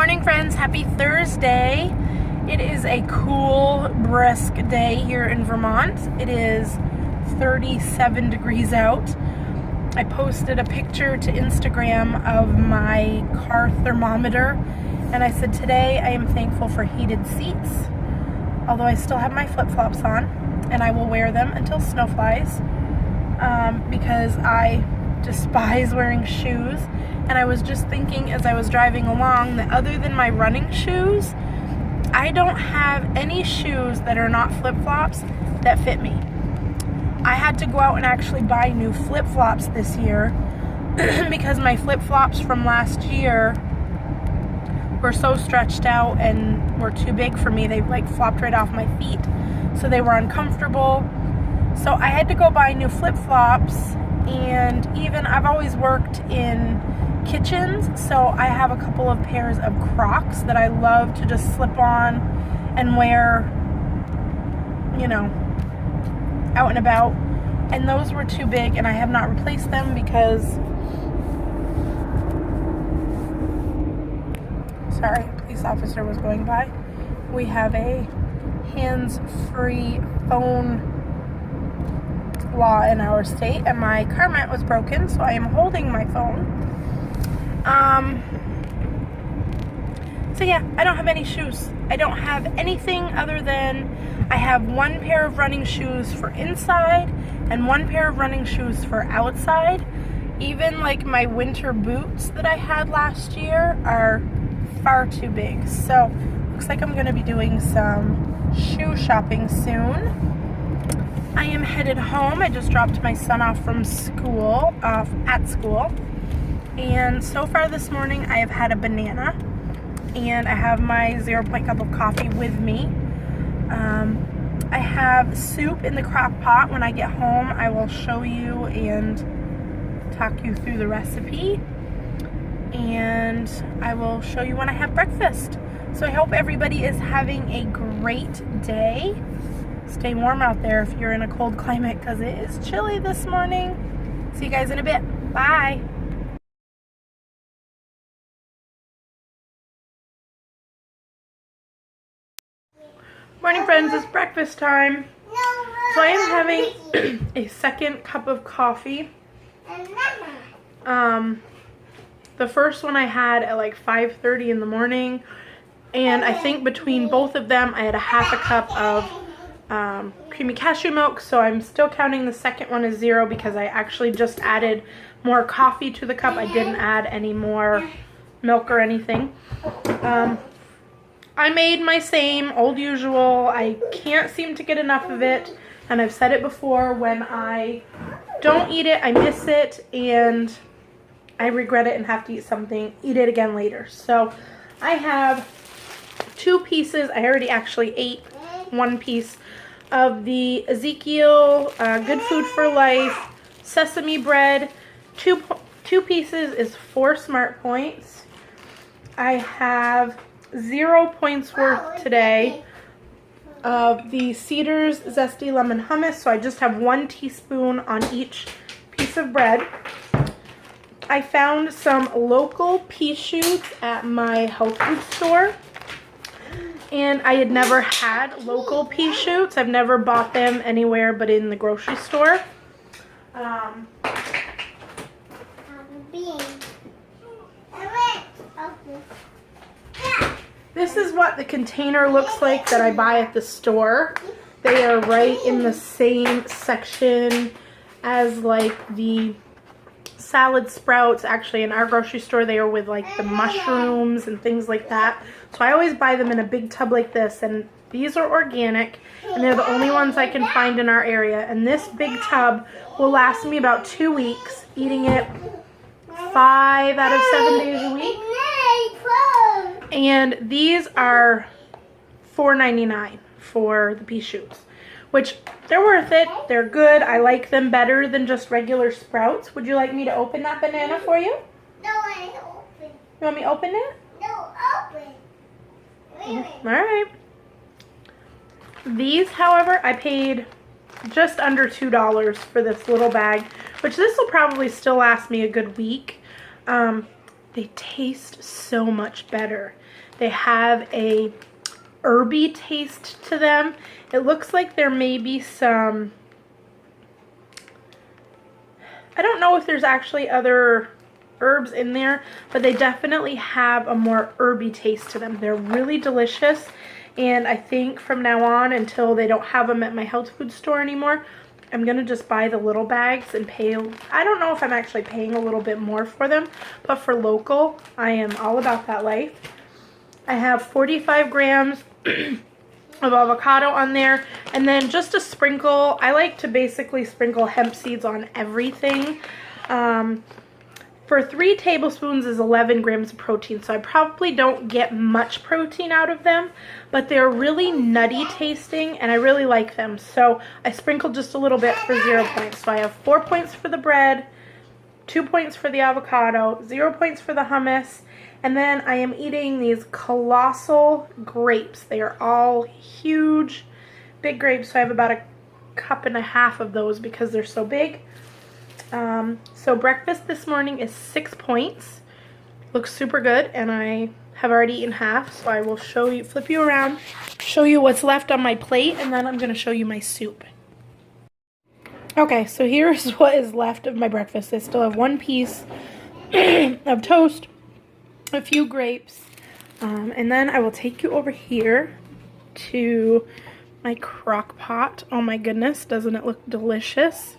Morning, friends. Happy Thursday. It is a cool, brisk day here in Vermont. It is 37 degrees out. I posted a picture to Instagram of my car thermometer, and I said today I am thankful for heated seats, although I still have my flip-flops on, and I will wear them until snow flies because I despise wearing shoes. And I was just thinking as I was driving along that other than my running shoes, I don't have any shoes that are not flip-flops that fit me. I had to go out and actually buy new flip-flops this year because my flip-flops from last year were so stretched out and were too big for me. They like flopped right off my feet, so they were uncomfortable. So I had to go buy new flip-flops, and even I've always worked in kitchens, so I have a couple of pairs of Crocs that I love to just slip on and wear, you know, out and about, and those were too big and I have not replaced them because, sorry, a police officer was going by. We have a hands-free phone law in our state, and my car mat was broken, so I am holding my phone. So yeah, I don't have any shoes. I don't have anything other than I have one pair of running shoes for inside and one pair of running shoes for outside. Even like my winter boots that I had last year are far too big. So looks like I'm gonna be doing some shoe shopping soon. I am headed home. I just dropped my son off from school, at school. And so far this morning I have had a banana, and I have my 0 point cup of coffee with me. I have soup in the crock pot. When I get home I will show you and talk you through the recipe, and I will show you when I have breakfast. So I hope everybody is having a great day. Stay warm out there if you're in a cold climate, because it is chilly this morning. See you guys in a bit. Bye. Morning, friends. It's breakfast time. So I am having a second cup of coffee. The first one I had at like 5:30 in the morning, and I think between both of them I had a half a cup of creamy cashew milk, so I'm still counting the second one as 0 because I actually just added more coffee to the cup. I didn't add any more milk or anything. I made my same old usual. I can't seem to get enough of it, and I've said it before, when I don't eat it I miss it and I regret it and have to eat it again later. So I have 2 pieces. I already actually ate 1 piece of the Ezekiel Good Food for Life sesame bread. Two pieces is 4 smart points. I have 0 points worth today of the Cedars Zesty Lemon Hummus, so I just have 1 teaspoon on each piece of bread. I found some local pea shoots at my health food store, and I had never had local pea shoots. I've never bought them anywhere but in the grocery store. This is what the container looks like that I buy at the store. They are right in the same section as like the salad sprouts. Actually, in our grocery store they are with like the mushrooms and things like that. So I always buy them in a big tub like this, and these are organic, and they're the only ones I can find in our area. And this big tub will last me about 2 weeks, eating it 5 out of 7 days a week. And these are $4.99 for the pea shoots, which they're worth it. They're good. I like them better than just regular sprouts. Would you like me to open that banana for you? No, I open. You want me to open it? No, open. Really? All right. These, however, I paid just under $2 for this little bag, which this will probably still last me a good week. they taste so much better. They have a herby taste to them. It looks like there may be some, I don't know if there's actually other herbs in there, but they definitely have a more herby taste to them. They're really delicious, and I think from now on, until they don't have them at my health food store anymore, I'm gonna just buy the little bags and pay, I don't know if I'm actually paying a little bit more for them, but for local, I am all about that life. I have 45 grams of avocado on there, and then just a sprinkle. I like to basically sprinkle hemp seeds on everything. For 3 tablespoons is 11 grams of protein, so I probably don't get much protein out of them, but they're really nutty tasting, and I really like them. So I sprinkled just a little bit for 0 points. So I have 4 points for the bread, 2 points for the avocado, 0 points for the hummus, and then I am eating these colossal grapes. They are all huge, big grapes, so I have about a cup and a half of those because they're so big. So breakfast this morning is 6 points. Looks super good, and I have already eaten half, so I will show you, flip you around, show you what's left on my plate, and then I'm going to show you my soup. Okay, so here's what is left of my breakfast. I still have 1 piece of toast, a few grapes, and then I will take you over here to my crock pot. Oh my goodness, doesn't it look delicious?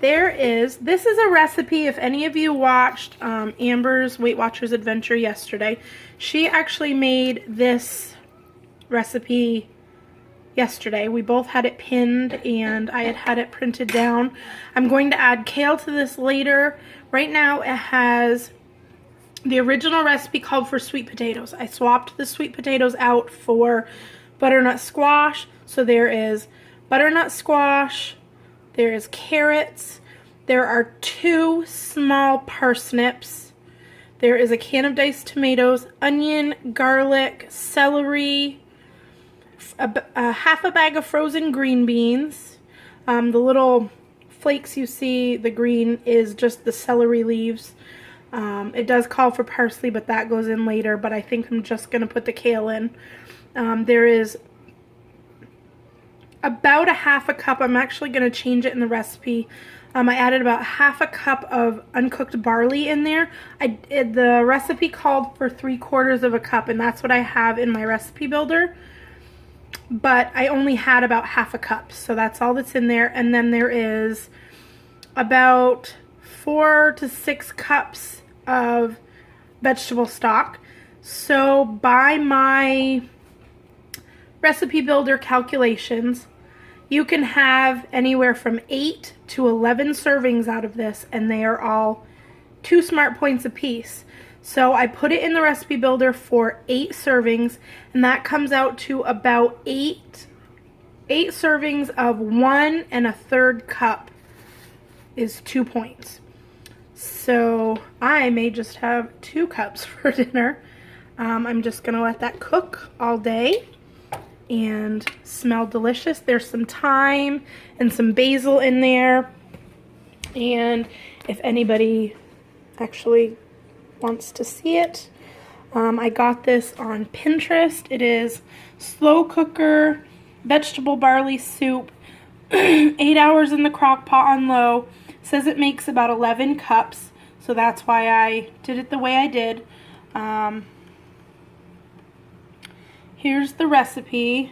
This is a recipe, if any of you watched Amber's Weight Watchers Adventure yesterday, she actually made this recipe yesterday. We both had it pinned, and I had it printed down. I'm going to add kale to this later. Right now it has, the original recipe called for sweet potatoes. I swapped the sweet potatoes out for butternut squash. So there is butternut squash, there is carrots, there are 2 small parsnips, there is a can of diced tomatoes, onion, garlic, celery, half a bag of frozen green beans. The little flakes you see, the green is just the celery leaves. It does call for parsley, but that goes in later, but I think I'm just going to put the kale in. There is about a half a cup. I'm actually going to change it in the recipe. I added about half a cup of uncooked barley in there. The recipe called for 3/4 of a cup, and that's what I have in my recipe builder. But I only had about half a cup, so that's all that's in there. And then there is about 4 to 6 cups of vegetable stock. So by my recipe builder calculations, you can have anywhere from 8 to 11 servings out of this, and they are all 2 smart points apiece. So I put it in the recipe builder for 8 servings, and that comes out to about 8 servings of 1 1/3 cup is 2 points. So I may just have 2 cups for dinner. I'm just gonna let that cook all day and smell delicious. There's some thyme and some basil in there, and if anybody actually wants to see it, I got this on Pinterest. It is slow cooker vegetable barley soup, 8 hours in the crock pot on low. It says it makes about 11 cups, so that's why I did it the way I did. Here's the recipe.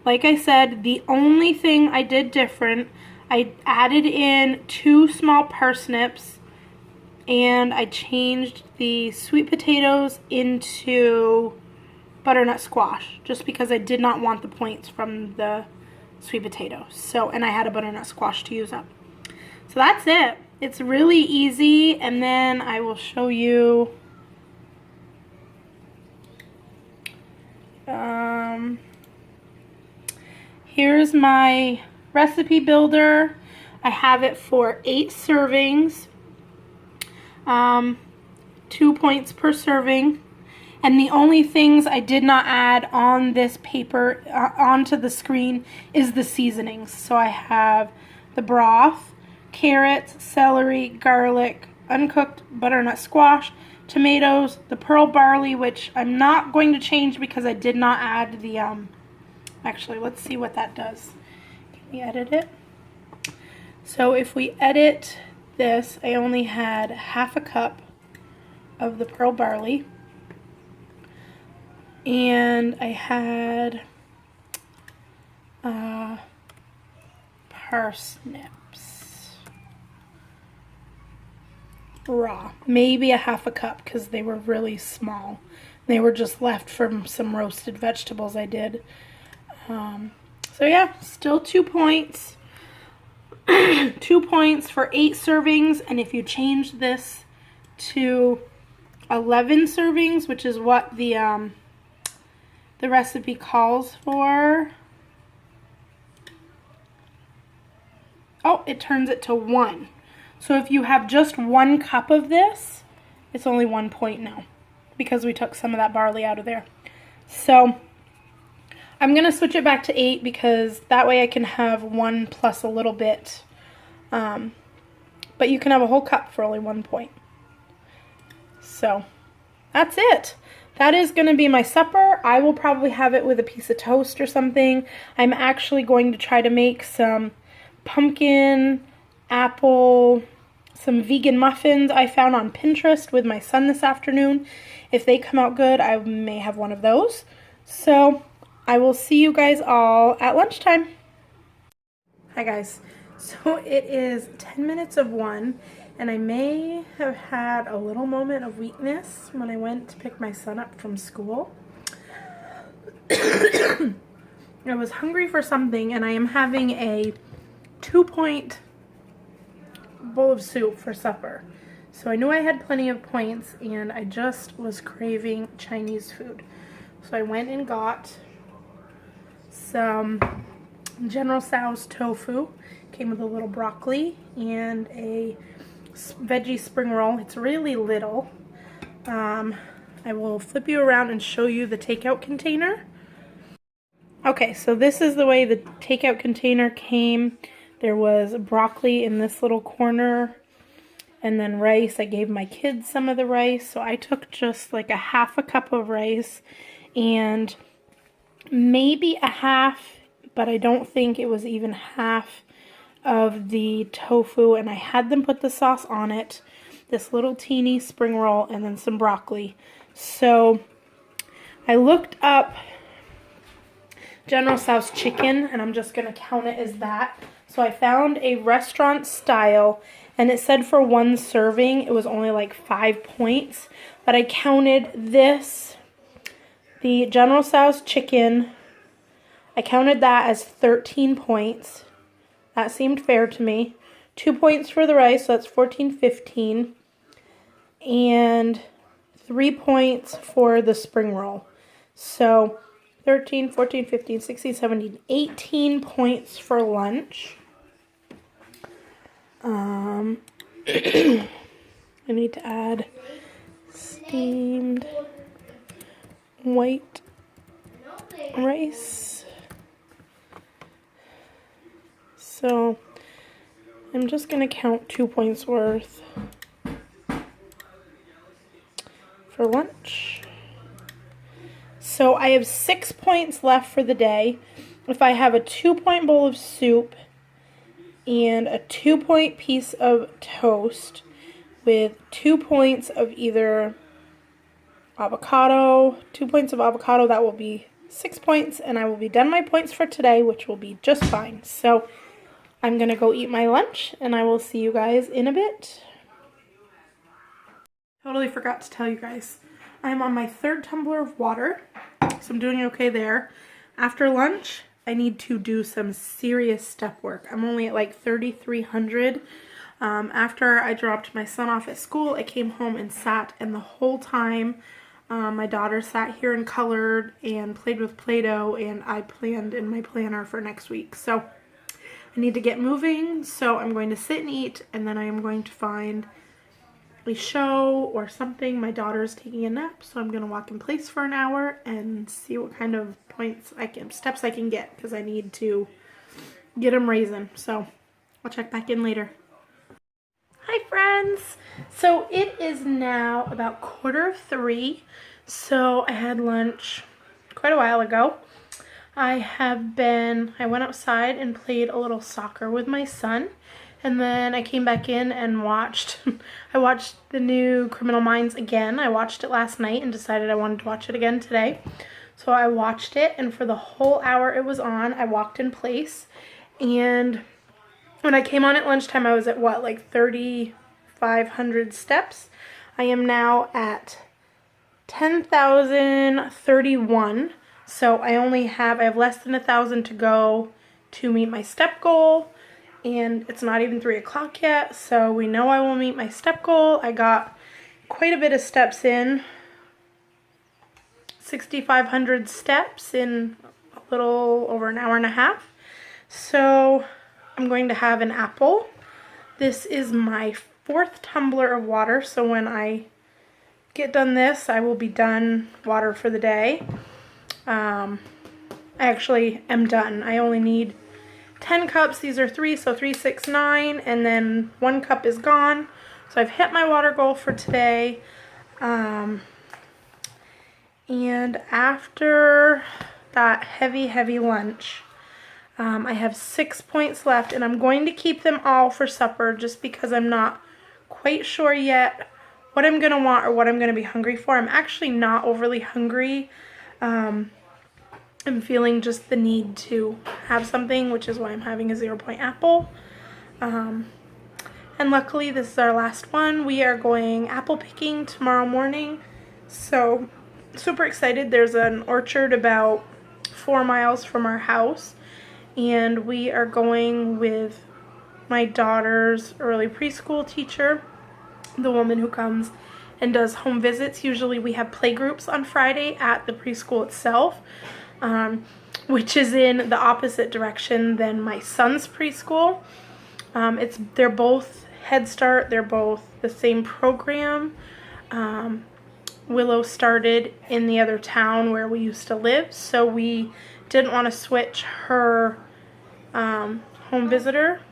Like I said, the only thing I did different, I added in 2 small parsnips, and I changed the sweet potatoes into butternut squash, just because I did not want the points from the sweet potatoes. So, and I had a butternut squash to use up. So that's it. It's really easy, and then I will show you here's my recipe builder. I have it for 8 servings, 2 points per serving, and the only things I did not add on this paper onto the screen is the seasonings. So I have the broth, carrots, celery, garlic, uncooked butternut squash, tomatoes, the pearl barley, which I'm not going to change because I did not add the, actually, let's see what that does. Can we edit it? So if we edit this, I only had half a cup of the pearl barley, and I had parsnips raw, maybe a half a cup because they were really small. They were just left from some roasted vegetables I did. So yeah, still 2 points. 2 points for 8 servings, and if you change this to 11 servings, which is what the recipe calls for, oh, it turns it to 1. So if you have just 1 cup of this, it's only 1 point now because we took some of that barley out of there. So I'm going to switch it back to 8 because that way I can have 1 plus a little bit. But you can have a whole cup for only 1 point. So that's it. That is going to be my supper. I will probably have it with a piece of toast or something. I'm actually going to try to make some pumpkin, apple, some vegan muffins I found on Pinterest with my son this afternoon. If they come out good, I may have one of those. So I will see you guys all at lunchtime. Hi guys. So it is 10 minutes of 1, and I may have had a little moment of weakness when I went to pick my son up from school. I was hungry for something, and I am having a 2-point bowl of soup for supper. So I knew I had plenty of points, and I just was craving Chinese food. So I went and got some General Tso's tofu. Came with a little broccoli and a veggie spring roll. It's really little. I will flip you around and show you the takeout container. Okay, so this is the way the takeout container came. There was broccoli in this little corner, and then rice. I gave my kids some of the rice, so I took just like a half a cup of rice and maybe a half, but I don't think it was even half of the tofu, and I had them put the sauce on it, this little teeny spring roll, and then some broccoli. So I looked up General Tso's chicken, and I'm just going to count it as that. So I found a restaurant style, and it said for 1 serving it was only like 5 points, but I counted this, the General Tso's chicken, I counted that as 13 points. That seemed fair to me. 2 points for the rice, so that's 14, 15. And 3 points for the spring roll. So 13, 14, 15, 16, 17, 18 points for lunch. I need to add steamed white rice. So I'm just going to count 2 points worth for lunch. So I have 6 points left for the day. If I have a 2-point bowl of soup and a 2-point piece of toast with 2 points of either avocado, 2 points of avocado, that will be 6 points, and I will be done my points for today, which will be just fine. So I'm going to go eat my lunch, and I will see you guys in a bit. Totally forgot to tell you guys. I'm on my 3rd tumbler of water, so I'm doing okay there. After lunch, I need to do some serious step work. I'm only at like 3,300. After I dropped my son off at school, I came home and sat, and the whole time my daughter sat here and colored and played with Play-Doh, and I planned in my planner for next week. So I need to get moving, so I'm going to sit and eat, and then I am going to find a show or something. My daughter's taking a nap, so I'm going to walk in place for an hour and see what kind of steps I can get, because I need to get them raising. So I'll check back in later. Hi, friends. friends. So it is now about 2:45. So I had lunch quite a while ago. I went outside and played a little soccer with my son. And then I came back in and watched, I watched the new Criminal Minds again. I watched it last night and decided I wanted to watch it again today. So I watched it, and for the whole hour it was on, I walked in place. And when I came on at lunchtime, I was at what, like 3,500 steps. I am now at 10,031. So I have less than 1,000 to go to meet my step goal. And it's not even 3 o'clock yet, so we know I will meet my step goal. I got quite a bit of steps in. 6,500 steps in a little over an hour and a half. So I'm going to have an apple. This is my 4th tumbler of water, so when I get done this, I will be done water for the day. I actually am done. I only need 10 cups. These are 3, so 3, 6, 9, and then 1 cup is gone. So I've hit my water goal for today. And after that heavy lunch, I have 6 points left, and I'm going to keep them all for supper just because I'm not quite sure yet what I'm going to want or what I'm going to be hungry for. I'm actually not overly hungry. I'm feeling just the need to have something, which is why I'm having a 0-point apple. And luckily this is our last one. We are going apple picking tomorrow morning. So super excited. There's an orchard about 4 miles from our house. And we are going with my daughter's early preschool teacher, the woman who comes and does home visits. Usually we have play groups on Friday at the preschool itself. Which is in the opposite direction than my son's preschool. They're both Head Start. They're both the same program. Willow started in the other town where we used to live, so we didn't want to switch her home visitor.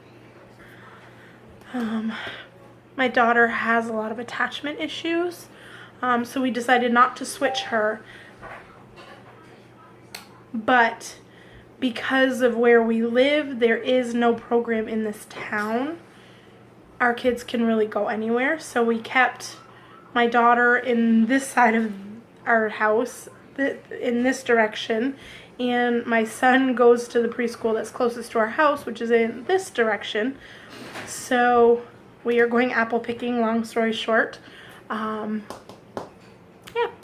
My daughter has a lot of attachment issues, so we decided not to switch her. But because of where we live, there is no program in this town. Our kids can really go anywhere. So we kept my daughter in this side of our house, in this direction. And my son goes to the preschool that's closest to our house, which is in this direction. So we are going apple picking, long story short. Yeah,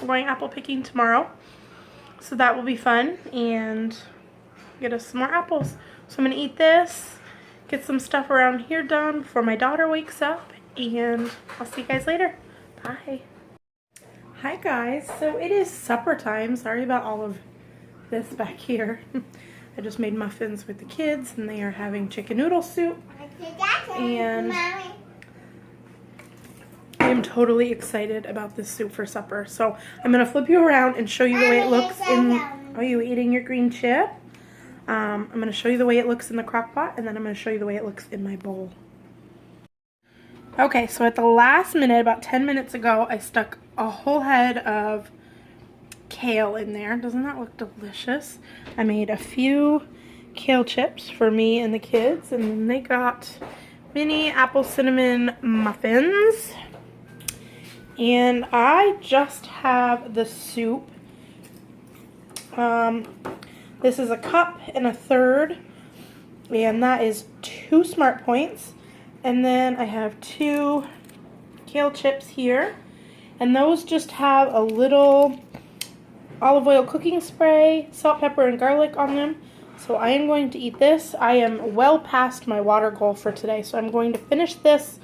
we're going apple picking tomorrow. So that will be fun, and get us some more apples. So I'm going to eat this, get some stuff around here done before my daughter wakes up, and I'll see you guys later. Bye. Hi guys, so it is supper time. Sorry about all of this back here. I just made muffins with the kids, and they are having chicken noodle soup. And I'm totally excited about this soup for supper. So I'm going to flip you around and show you the way it looks in... Are you eating your green chip? I'm going to show you the way it looks in the crock pot, and then I'm going to show you the way it looks in my bowl. Okay, so at the last minute, about 10 minutes ago, I stuck a whole head of kale in there. Doesn't that look delicious? I made a few kale chips for me and the kids, and then they got mini apple cinnamon muffins. And I just have the soup. This is a cup and a third, and that is 2 Smart Points. And then I have 2 kale chips here, and those just have a little olive oil cooking spray, salt, pepper, and garlic on them. So I am going to eat this. I am well past my water goal for today, so I'm going to finish this,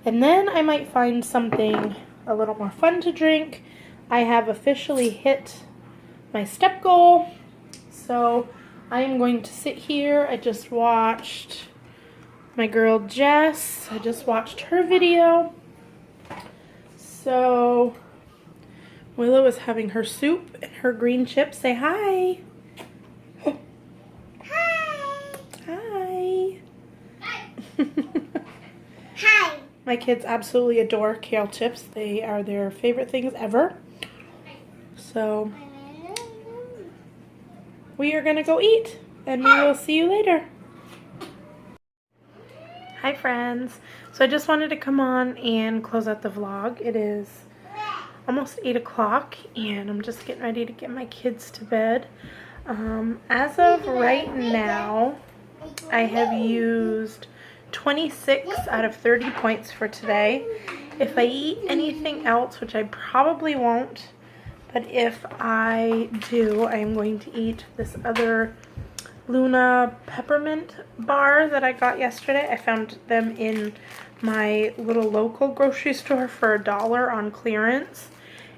and then I might find something a little more fun to drink. I have officially hit my step goal, so I am going to sit here. I just watched my girl Jess. I just watched her video. So Willow is having her soup and her green chips. Say hi. Hi. Hi. Hi. My kids absolutely adore kale chips. They are their favorite things ever. So we are going to go eat, and we will see you later. Hi friends. So I just wanted to come on and close out the vlog. It is almost 8 o'clock and I'm just getting ready to get my kids to bed. As of right now, I have used 26 out of 30 points for today. If I eat anything else, which I probably won't, but if I do, I am going to eat this other Luna peppermint bar that I got yesterday. I found them in my little local grocery store for $1 on clearance.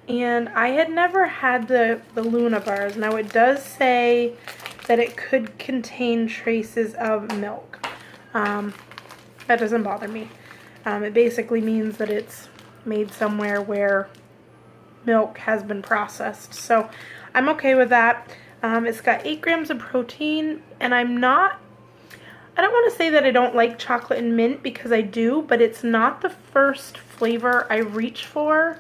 And I had never had the Luna bars. Now it does say that it could contain traces of milk. That doesn't bother me. It basically means that it's made somewhere where milk has been processed. So I'm okay with that. It's got 8 grams of protein, and I don't want to say that I don't like chocolate and mint, because I do, but it's not the first flavor I reach for.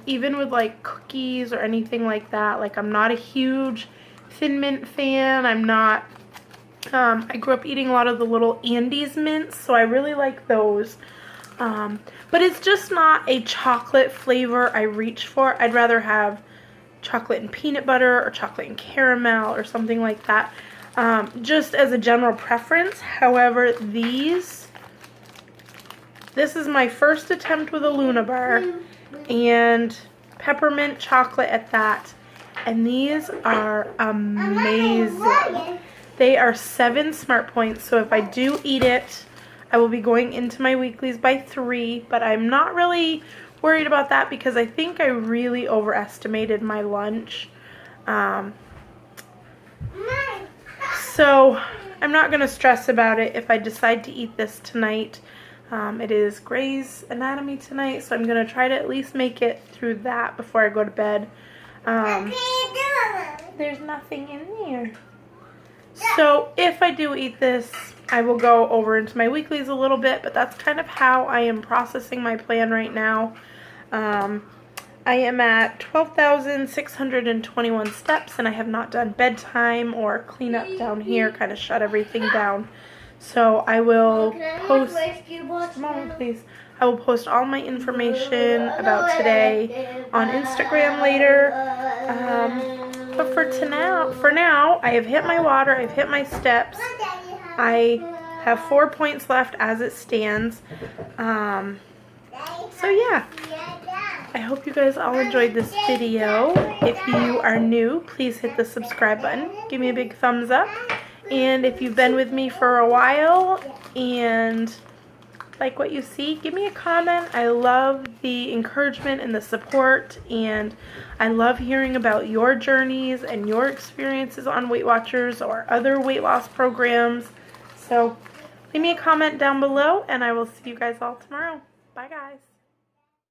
Even with like cookies or anything like that. Like, I'm not a huge Thin Mint fan. I'm not, I grew up eating a lot of the little Andes mints, so I really like those. But it's just not a chocolate flavor I reach for. I'd rather have chocolate and peanut butter or chocolate and caramel or something like that, just as a general preference. However, this is my first attempt with a Luna bar, and peppermint chocolate at that, and these are amazing. They are 7 smart points, so if I do eat it, I will be going into my weeklies by 3, but I'm not really worried about that because I think I really overestimated my lunch. So I'm not going to stress about it if I decide to eat this tonight. It is Grey's Anatomy tonight, so I'm going to try to at least make it through that before I go to bed. There's nothing in there. So if I do eat this, I will go over into my weeklies a little bit, but that's kind of how I am processing my plan right now. I am at 12,621 steps, and I have not done bedtime or cleanup down here, kind of shut everything down. So I will post, just a moment please, I will post all my information about today on Instagram later. But for now, I have hit my water, I've hit my steps. I have 4 points left as it stands. So yeah, I hope you guys all enjoyed this video. If you are new, please hit the subscribe button. Give me a big thumbs up. And if you've been with me for a while and like what you see, give me a comment. I love the encouragement and the support, and I love hearing about your journeys and your experiences on Weight Watchers or other weight loss programs. So leave me a comment down below, and I will see you guys all tomorrow. Bye guys.